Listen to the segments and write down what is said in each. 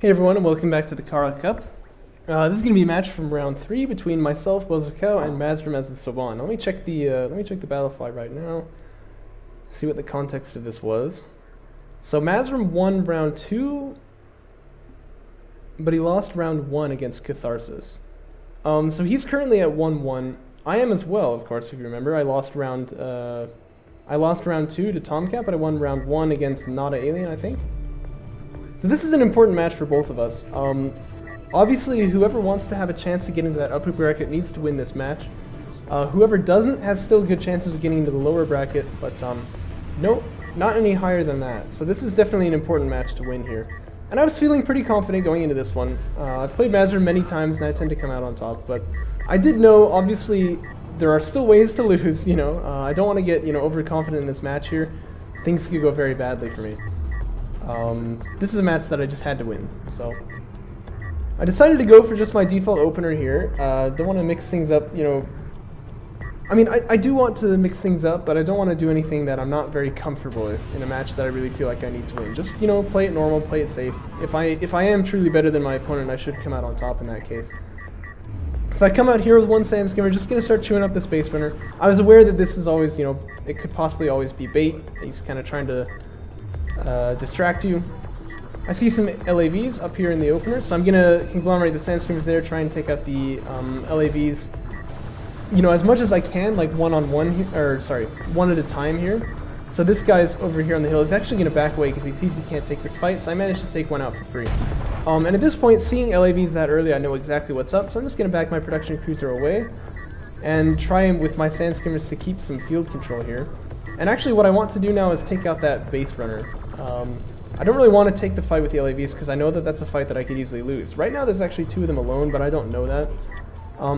Hey everyone, and welcome back to the Kharak Cup. This is going to be a match from round 3 between myself, Bozocow, and Mazrym as the Saban. Let me check the battle flag right now. See what the context of this was. So Mazrym won round 2, but he lost round 1 against Catharsis. So he's currently at 1-1. I am as well, of course, if you remember. I lost round 2 to Tomcat, but I won round 1 against Nada Alien, I think. So this is an important match for both of us. Obviously, whoever wants to have a chance to get into that upper bracket needs to win this match. Whoever doesn't has still good chances of getting into the lower bracket, but no, not any higher than that. So this is definitely an important match to win here. And I was feeling pretty confident going into this one. I've played Mazrym many times and I tend to come out on top, but I did know, obviously, there are still ways to lose, you know. I don't want to get, overconfident in this match here. Things could go very badly for me. This is a match that I just had to win, so I decided to go for just my default opener here. Don't want to mix things up, I mean, I do want to mix things up, but I don't want to do anything that I'm not very comfortable with in a match that I really feel like I need to win. Just, play it normal, play it safe. If I am truly better than my opponent, I should come out on top in that case. So I come out here with one sand skimmer, just going to start chewing up this base runner. I was aware that this is always, it could possibly always be bait. He's kind of trying to distract you. I see some LAVs up here in the opener, so I'm gonna conglomerate the sand skimmers there, try and take out the LAVs, as much as I can, like one at a time here. So this guy's over here on the hill is actually gonna back away because he sees he can't take this fight, so I managed to take one out for free. And at this point, seeing LAVs that early, I know exactly what's up, so I'm just gonna back my production cruiser away and try with my sand skimmers to keep some field control here. And actually what I want to do now is take out that base runner. I don't really want to take the fight with the LAVs because I know that that's a fight that I could easily lose. Right now there's actually 2 of them alone, but I don't know that.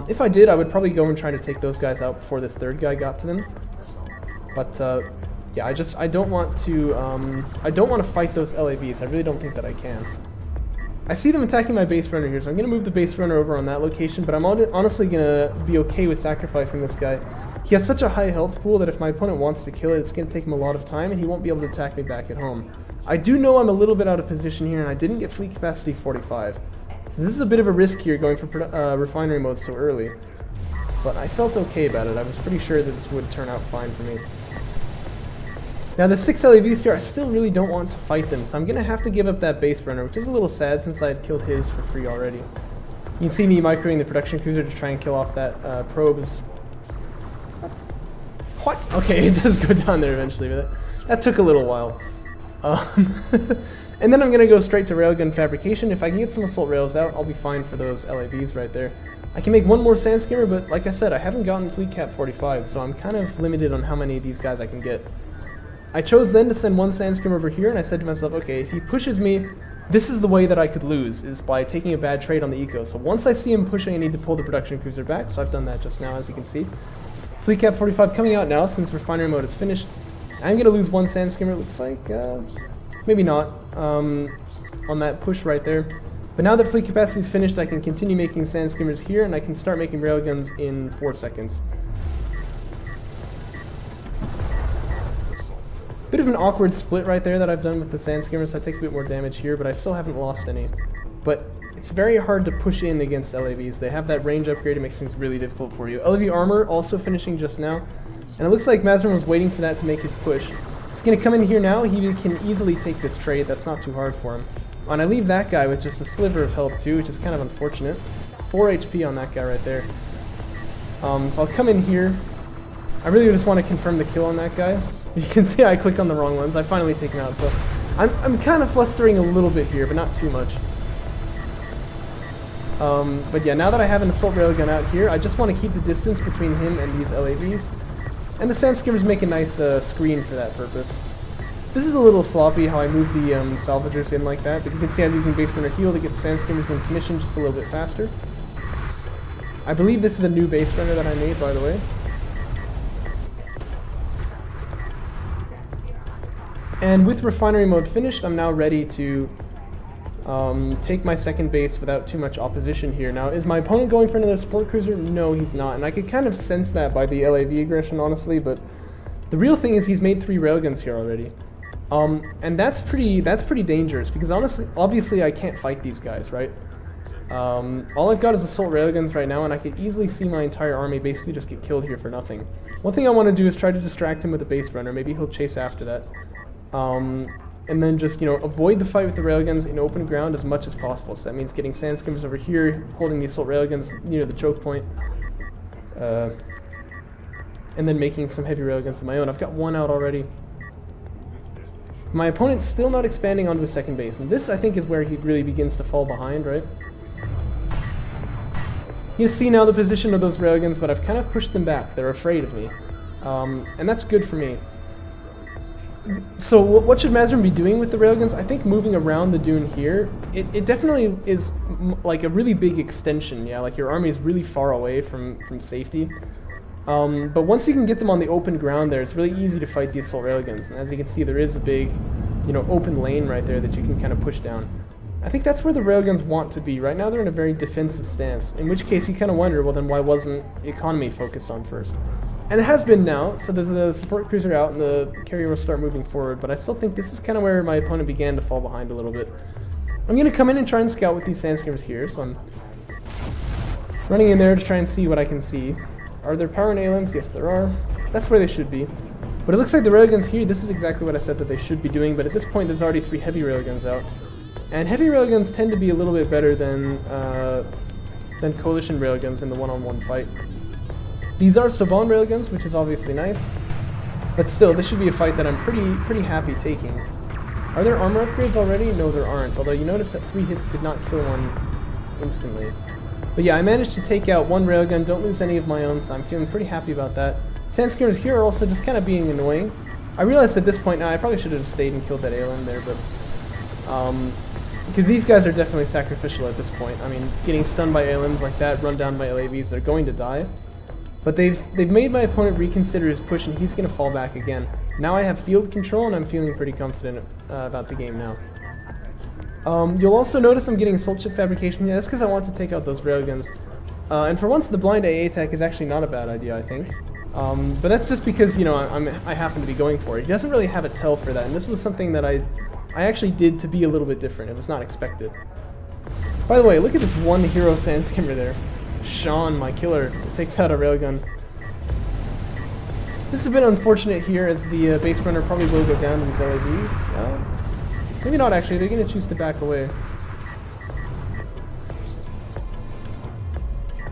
If I did, I would probably go and try to take those guys out before this third guy got to them. But yeah, I don't want to fight those LAVs. I really don't think that I can. I see them attacking my base runner here, so I'm going to move the base runner over on that location, but I'm honestly going to be okay with sacrificing this guy. He has such a high health pool that if my opponent wants to kill it, it's going to take him a lot of time, and he won't be able to attack me back at home. I do know I'm a little bit out of position here, and I didn't get fleet capacity 45. So this is a bit of a risk here going for refinery mode so early. But I felt okay about it. I was pretty sure that this would turn out fine for me. Now the 6 LAVs here, I still really don't want to fight them, so I'm going to have to give up that base runner, which is a little sad since I had killed his for free already. You can see me microing the production cruiser to try and kill off that probes. What? Okay, it does go down there eventually, but that took a little while. And then I'm going to go straight to railgun fabrication. If I can get some assault rails out, I'll be fine for those LAVs right there. I can make one more sand skimmer, but like I said, I haven't gotten fleet cap 45, so I'm kind of limited on how many of these guys I can get. I chose then to send one sand skimmer over here, and I said to myself, okay, if he pushes me, this is the way that I could lose, is by taking a bad trade on the eco. So once I see him pushing, I need to pull the production cruiser back, so I've done that just now, as you can see. Fleet cap 45 coming out now, since refinery mode is finished. I'm going to lose one sand skimmer, it looks like. Maybe not, on that push right there. But now that fleet capacity is finished, I can continue making sand skimmers here, and I can start making railguns in 4 seconds. Bit of an awkward split right there that I've done with the sand skimmers. I take a bit more damage here, but I still haven't lost any. But it's very hard to push in against LAVs. They have that range upgrade, it makes things really difficult for you. LAV armor also finishing just now. And it looks like Mazrym was waiting for that to make his push. He's going to come in here now. He can easily take this trade. That's not too hard for him. And I leave that guy with just a sliver of health too, which is kind of unfortunate. 4 HP on that guy right there. So I'll come in here. I really just want to confirm the kill on that guy. You can see I clicked on the wrong ones. I finally take him out. So I'm kind of flustering a little bit here, but not too much. But yeah, now that I have an assault railgun out here, I just want to keep the distance between him and these LAVs. And the sand skimmers make a nice screen for that purpose. This is a little sloppy how I move the salvagers in like that, but you can see I'm using base runner heal to get the sand skimmers in commission just a little bit faster. I believe this is a new base runner that I made, by the way. And with refinery mode finished, I'm now ready to take my second base without too much opposition here. Now, is my opponent going for another support cruiser? No, he's not. And I could kind of sense that by the LAV aggression, honestly, but the real thing is he's made 3 railguns here already. And that's pretty dangerous because obviously I can't fight these guys, right? All I've got is assault railguns right now, and I could easily see my entire army basically just get killed here for nothing. One thing I want to do is try to distract him with a base runner. Maybe he'll chase after that. And then just, you know, avoid the fight with the railguns in open ground as much as possible. So that means getting sand skimmers over here, holding the assault railguns near the choke point. And then making some heavy railguns of my own. I've got one out already. My opponent's still not expanding onto a second base, and this, I think, is where he really begins to fall behind, right? You see now the position of those railguns, but I've kind of pushed them back. They're afraid of me. And that's good for me. So what should Mazrym be doing with the railguns? I think moving around the dune here, it definitely is like a really big extension, yeah? Like your army is really far away from safety. But once you can get them on the open ground there, it's really easy to fight the assault railguns. And as you can see, there is a big, you know, open lane right there that you can kind of push down. I think that's where the railguns want to be. Right now they're in a very defensive stance, in which case you kind of wonder, well then why wasn't the economy focused on first? And it has been now, so there's a support cruiser out and the carrier will start moving forward, but I still think this is kind of where my opponent began to fall behind a little bit. I'm going to come in and try and scout with these sand skimmers here, so I'm running in there to try and see what I can see. Are there power nailings? Yes, there are. That's where they should be. But it looks like the railguns here, this is exactly what I said that they should be doing, but at this point there's already 3 heavy railguns out. And heavy railguns tend to be a little bit better than coalition railguns in the one-on-one fight. These are Savant railguns, which is obviously nice, but still, this should be a fight that I'm pretty happy taking. Are there armor upgrades already? No, there aren't, although you notice that 3 hits did not kill one instantly. But yeah, I managed to take out 1 railgun, don't lose any of my own, so I'm feeling pretty happy about that. Sand skimmers here are also just kind of being annoying. I realized at this point now, I probably should have stayed and killed that ALM there, but because these guys are definitely sacrificial at this point. I mean, getting stunned by ALMs like that, run down by LAVs, they're going to die. But they've made my opponent reconsider his push, and he's going to fall back again. Now I have field control, and I'm feeling pretty confident about the game now. You'll also notice I'm getting assault ship fabrication. Yeah, that's because I want to take out those railguns. And for once, the blind AA attack is actually not a bad idea, I think. But that's just because, you know, I happen to be going for it. He doesn't really have a tell for that, and this was something that I actually did to be a little bit different. It was not expected. By the way, look at this one hero sand skimmer there. Sean, my killer, takes out a railgun. This has been unfortunate here, as the base runner probably will go down to these LAVs. Maybe not actually, they're going to choose to back away.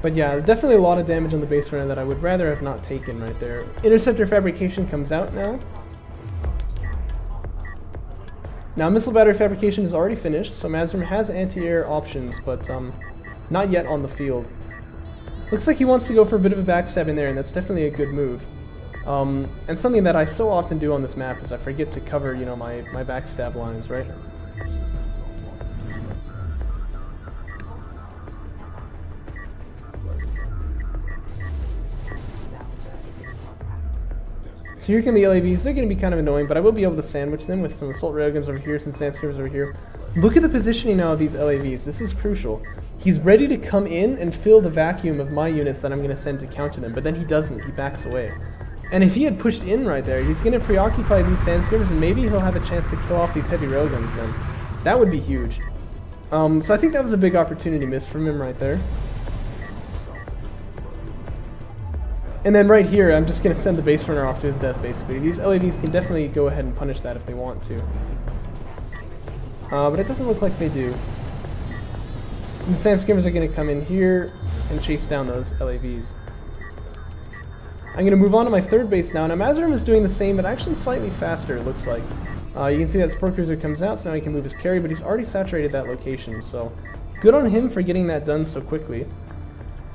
But yeah, definitely a lot of damage on the base runner that I would rather have not taken right there. Interceptor fabrication comes out now. Now missile battery fabrication is already finished, so Mazrym has anti-air options, but not yet on the field. Looks like he wants to go for a bit of a backstab in there, and that's definitely a good move. And something that I so often do on this map is I forget to cover, you know, my backstab lines, right? So here come the LAVs. They're going to be kind of annoying, but I will be able to sandwich them with some assault railguns over here, some sand skimmers over here. Look at the positioning now of these LAVs. This is crucial. He's ready to come in and fill the vacuum of my units that I'm going to send to counter them, but then he doesn't. He backs away. And if he had pushed in right there, he's going to preoccupy these sand skimmers, and maybe he'll have a chance to kill off these heavy railguns then. That would be huge. So I think that was a big opportunity missed from him right there. And then right here, I'm just going to send the base runner off to his death, basically. These LAVs can definitely go ahead and punish that if they want to. But it doesn't look like they do. And the sand skimmers are going to come in here and chase down those LAVs. I'm going to move on to my third base now. Now Mazrym is doing the same, but actually slightly faster, it looks like. You can see that support cruiser comes out, so now he can move his carry, but he's already saturated that location, so good on him for getting that done so quickly.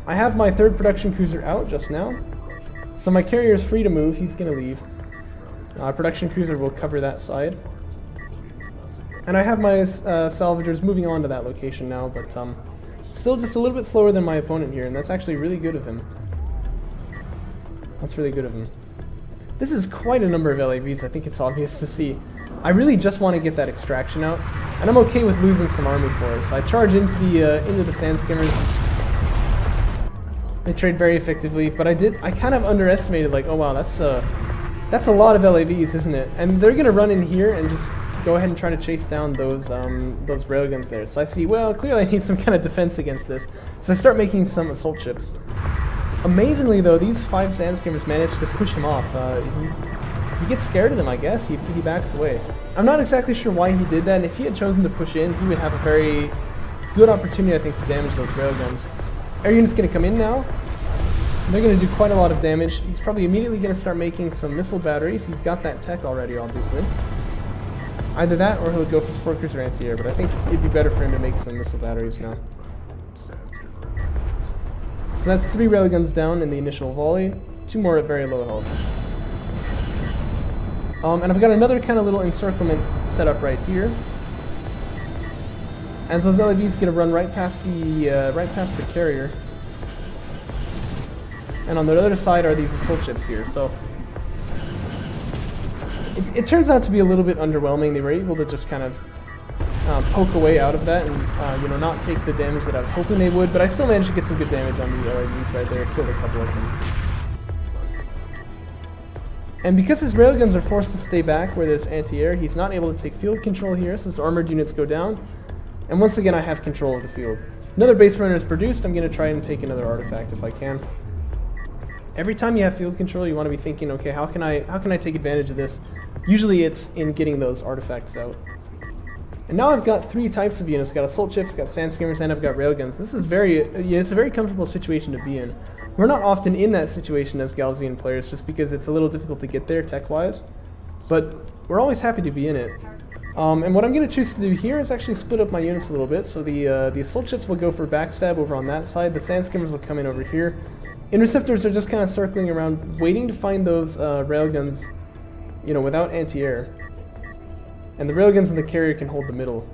I have my third production cruiser out just now, so my carrier is free to move. He's going to leave. Production cruiser will cover that side. And I have my salvagers moving on to that location now, but still just a little bit slower than my opponent here, and that's actually really good of him. That's really good of him. This is quite a number of LAVs, I think it's obvious to see. I really just want to get that extraction out, and I'm okay with losing some army for it. So I charge into the sand skimmers. They trade very effectively, but I kind of underestimated, like, oh wow, that's That's a lot of LAVs, isn't it? And they're gonna run in here and just go ahead and try to chase down those railguns there. So I see, well, clearly I need some kind of defense against this. So I start making some assault ships. Amazingly though, these 5 sand skimmers manage to push him off. He gets scared of them, I guess. He backs away. I'm not exactly sure why he did that, and if he had chosen to push in, he would have a very good opportunity, I think, to damage those railguns. Air unit's gonna come in now. They're going to do quite a lot of damage. He's probably immediately going to start making some missile batteries. He's got that tech already, obviously. Either that or he'll go for support cruiser anti-air, but I think it'd be better for him to make some missile batteries now. So that's 3 railguns down in the initial volley, 2 more at very low health. And I've got another kind of little encirclement set up right here. As those LAVs going to run right past the carrier. And on the other side are these assault ships here, so it turns out to be a little bit underwhelming. They were able to just kind of poke away out of that and you know, not take the damage that I was hoping they would, but I still managed to get some good damage on the LAVs right there, killed a couple of them. And because his railguns are forced to stay back where there's anti-air, he's not able to take field control here, so his armored units go down. And once again, I have control of the field. Another base runner is produced. I'm going to try and take another artifact if I can. Every time you have field control, you want to be thinking, okay, how can I take advantage of this? Usually it's in getting those artifacts out. And now I've got 3 types of units. I've got assault ships, got sand skimmers, and I've got railguns. This is it's a very comfortable situation to be in. We're not often in that situation as Galzian players, just because it's a little difficult to get there tech-wise. But we're always happy to be in it. And what I'm going to choose to do here is actually split up my units a little bit. So the assault ships will go for backstab over on that side. The sand skimmers will come in over here. Interceptors are just kind of circling around, waiting to find those railguns, you know, without anti-air. And the railguns in the carrier can hold the middle.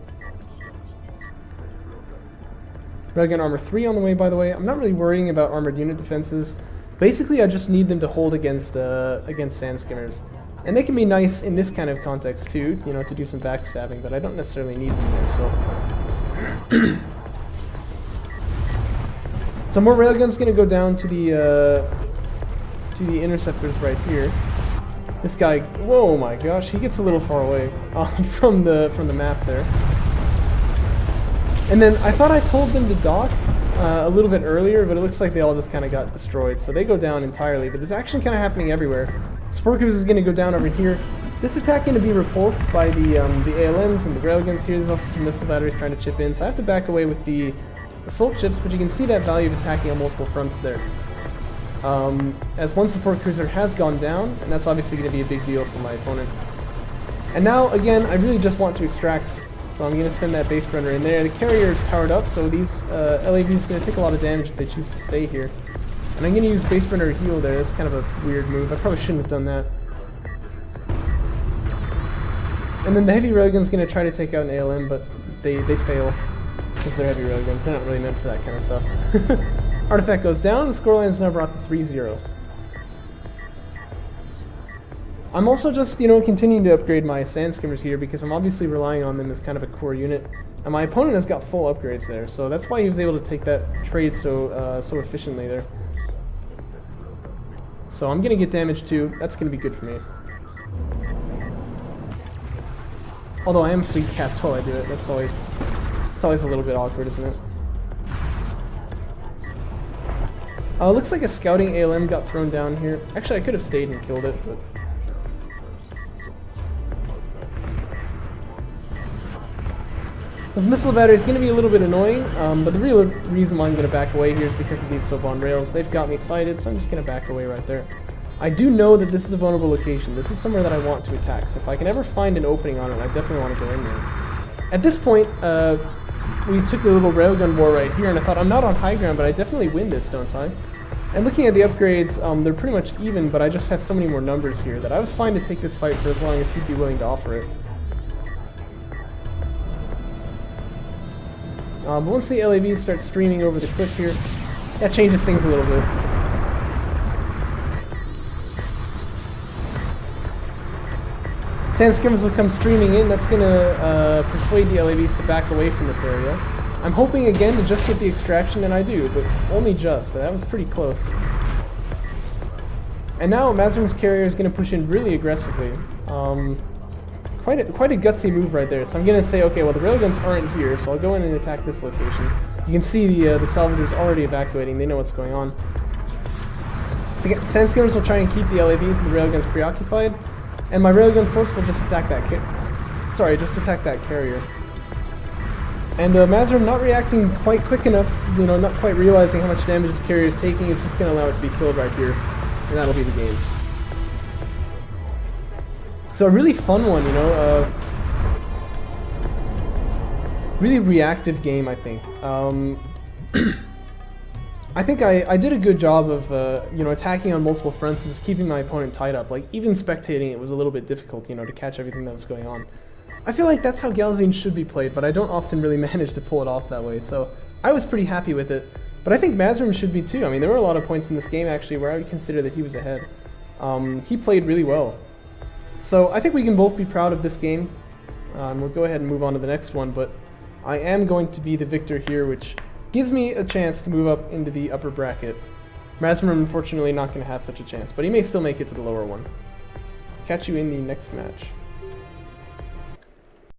Railgun armor 3 on the way, by the way. I'm not really worrying about armored unit defenses. Basically, I just need them to hold against sand skimmers. And they can be nice in this kind of context too, you know, to do some backstabbing, but I don't necessarily need them there, so... Some more railguns going to go down to the interceptors right here. This guy, whoa my gosh, he gets a little far away from the map there. And then I thought I told them to dock a little bit earlier, but it looks like they all just kind of got destroyed. So they go down entirely, but there's action kind of happening everywhere. Support cruiser is going to go down over here. This attack going to be repulsed by the ALMs and the railguns here. There's also some missile batteries trying to chip in, so I have to back away with the assault ships, but you can see that value of attacking on multiple fronts there. As one support cruiser has gone down, and that's obviously going to be a big deal for my opponent. And now, again, I really just want to extract, so I'm going to send that base runner in there. The carrier is powered up, so these LAVs are going to take a lot of damage if they choose to stay here. And I'm going to use base runner to heal there. That's kind of a weird move. I probably shouldn't have done that. And then the heavy railgun's going to try to take out an ALM, but they fail. Because they're heavy railguns, they're not really meant for that kind of stuff. Artifact goes down, the scoreline is now brought to 3-0. I'm also just, you know, continuing to upgrade my sand skimmers here because I'm obviously relying on them as kind of a core unit. And my opponent has got full upgrades there, so that's why he was able to take that trade so efficiently there. So I'm going to get damage too, that's going to be good for me. Although I am fleet capped while I do it, it's always a little bit awkward, isn't it? Looks like a scouting ALM got thrown down here. Actually, I could have stayed and killed it, but... This missile battery is going to be a little bit annoying, but the real reason why I'm going to back away here is because of these sub-on rails. They've got me sighted, so I'm just going to back away right there. I do know that this is a vulnerable location. This is somewhere that I want to attack, so if I can ever find an opening on it, I definitely want to go in there. At this point, we took a little railgun war right here, and I thought, I'm not on high ground, but I definitely win this, don't I? And looking at the upgrades, they're pretty much even, but I just have so many more numbers here that I was fine to take this fight for as long as he'd be willing to offer it. But once the LAVs start streaming over the cliff here, that changes things a little bit. Sand skimmers will come streaming in. That's going to persuade the LAVs to back away from this area. I'm hoping again to just get the extraction, and I do, but only just. That was pretty close. And now Mazrym's carrier is going to push in really aggressively. Quite a gutsy move right there. So I'm going to say, okay, well the railguns aren't here, so I'll go in and attack this location. You can see the salvagers already evacuating. They know what's going on. So Sandscrimmers will try and keep the LAVs and the railguns preoccupied, and my railgun force will just attack that carrier. And Mazrym not reacting quite quick enough, you know, not quite realizing how much damage his carrier is taking, is just going to allow it to be killed right here, and that'll be the game. So a really fun one, you know, really reactive game, I think. I think I did a good job of, you know, attacking on multiple fronts and just keeping my opponent tied up. Like, even spectating it was a little bit difficult, you know, to catch everything that was going on. I feel like that's how Galzine should be played, but I don't often really manage to pull it off that way, so I was pretty happy with it. But I think Mazrym should be too. I mean, there were a lot of points in this game, actually, where I would consider that he was ahead. He played really well. So I think we can both be proud of this game. We'll go ahead and move on to the next one, but I am going to be the victor here, which gives me a chance to move up into the upper bracket. Mazrym, unfortunately, not going to have such a chance, but he may still make it to the lower one. Catch you in the next match.